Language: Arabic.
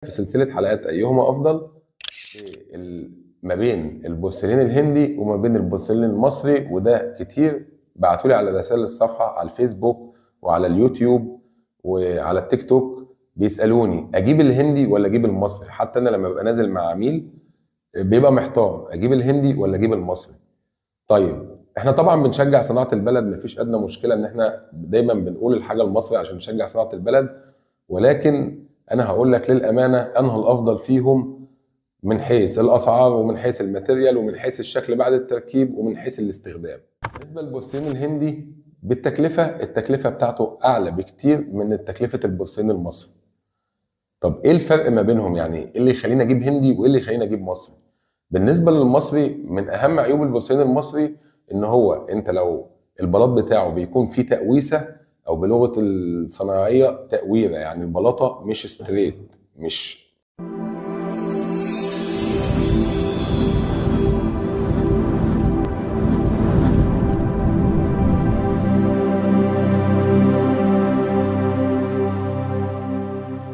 في سلسلة حلقات أيهما أفضل ما بين البورسلين الهندي وما بين البورسلين المصري. وده كتير بعتولي على رسائل الصفحة على الفيسبوك وعلى اليوتيوب وعلى التيك توك بيسألوني أجيب الهندي ولا أجيب المصري. حتى أنا لما ببقى نازل مع عميل بيبقى محتار أجيب الهندي ولا أجيب المصري. طيب احنا طبعا بنشجع صناعة البلد، مفيش أدنى مشكلة إن احنا دايما بنقول الحاجة المصري عشان نشجع صناعة البلد، ولكن أنا هقول لك للأمانة أنه الأفضل فيهم من حيث الاسعار ومن حيث الماتيريال ومن حيث الشكل بعد التركيب ومن حيث الاستخدام. بالنسبه للبورسلين الهندي بالتكلفه، التكلفه بتاعته اعلى بكتير من تكلفه البورسلين المصري. طب ايه الفرق ما بينهم؟ يعني ايه اللي يخليني اجيب هندي وايه اللي يخليني اجيب مصري؟ بالنسبه للمصري، من اهم عيوب البورسلين المصري ان هو انت لو البلاط بتاعه بيكون فيه تقويسه، او بلغه الصناعيه تقويره، يعني البلاطه مش ستريت، مش